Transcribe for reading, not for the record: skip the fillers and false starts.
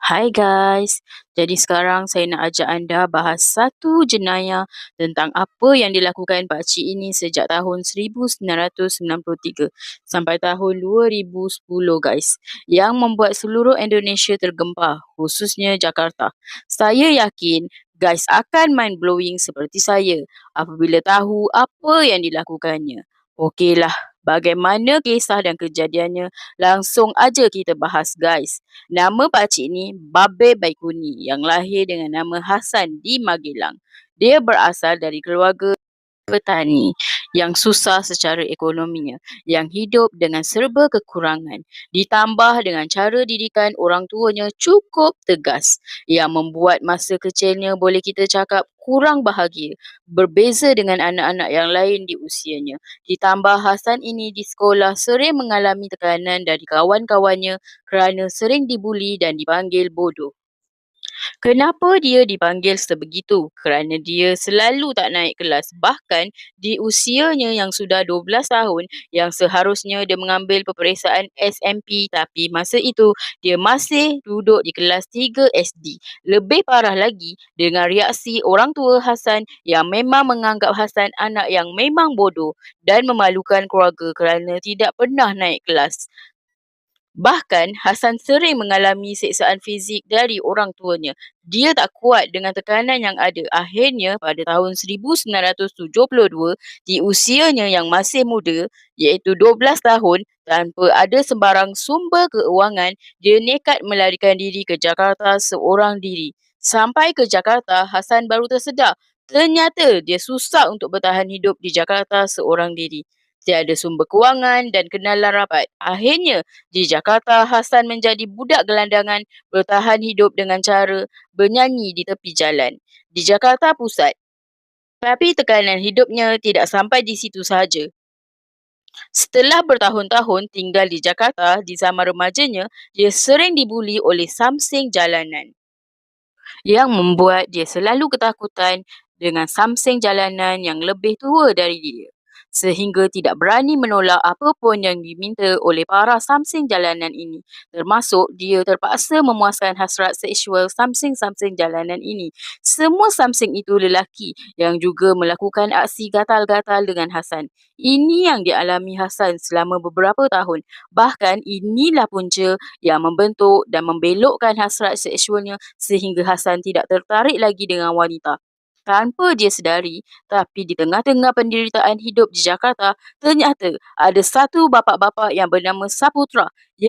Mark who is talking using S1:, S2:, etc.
S1: Hai guys, jadi sekarang saya nak ajak anda bahas satu jenayah tentang apa yang dilakukan pakcik ini sejak tahun 1993 sampai tahun 2010 guys, yang membuat seluruh Indonesia tergempar, khususnya Jakarta. Saya yakin guys akan mind blowing seperti saya apabila tahu apa yang dilakukannya. Okeylah, bagaimana kisah dan kejadiannya? Langsung aja kita bahas guys. Nama pakcik ni Babe Baikuni yang lahir dengan nama Hassan di Magelang. Dia berasal dari keluarga petani yang susah secara ekonominya, yang hidup dengan serba kekurangan, ditambah dengan cara didikan orang tuanya cukup tegas, yang membuat masa kecilnya boleh kita cakap kurang bahagia, berbeza dengan anak-anak yang lain di usianya. Ditambah Hasan ini di sekolah sering mengalami tekanan dari kawan-kawannya kerana sering dibuli dan dipanggil bodoh. Kenapa dia dipanggil sebegitu? Kerana dia selalu tak naik kelas. Bahkan di usianya yang sudah 12 tahun yang seharusnya dia mengambil peperiksaan SMP, tapi masa itu dia masih duduk di kelas 3 SD. Lebih parah lagi dengan reaksi orang tua Hasan yang memang menganggap Hasan anak yang memang bodoh dan memalukan keluarga kerana tidak pernah naik kelas. Bahkan Hasan sering mengalami siksaan fizik dari orang tuanya. Dia tak kuat dengan tekanan yang ada. Akhirnya pada tahun 1972 di usianya yang masih muda iaitu 12 tahun tanpa ada sembarang sumber keuangan, dia nekat melarikan diri ke Jakarta seorang diri. Sampai ke Jakarta, Hasan baru tersedar ternyata dia susah untuk bertahan hidup di Jakarta seorang diri. Tiada sumber kewangan dan kenalan rapat. Akhirnya di Jakarta, Hasan menjadi budak gelandangan bertahan hidup dengan cara bernyanyi di tepi jalan. Di Jakarta Pusat. Tapi tekanan hidupnya tidak sampai di situ sahaja. Setelah bertahun-tahun tinggal di Jakarta, di zaman remajanya, dia sering dibuli oleh samseng jalanan yang membuat dia selalu ketakutan dengan samseng jalanan yang lebih tua dari dia, sehingga tidak berani menolak apa pun yang diminta oleh para samseng jalanan ini, termasuk dia terpaksa memuaskan hasrat seksual samseng-samseng jalanan ini. Semua samseng itu lelaki yang juga melakukan aksi gatal-gatal dengan Hasan. Ini yang dialami Hasan selama beberapa tahun. Bahkan inilah punca yang membentuk dan membelokkan hasrat seksualnya sehingga Hasan tidak tertarik lagi dengan wanita. Tanpa dia sedari, tapi di tengah-tengah penderitaan hidup di Jakarta, ternyata ada satu bapa-bapa yang bernama Saputra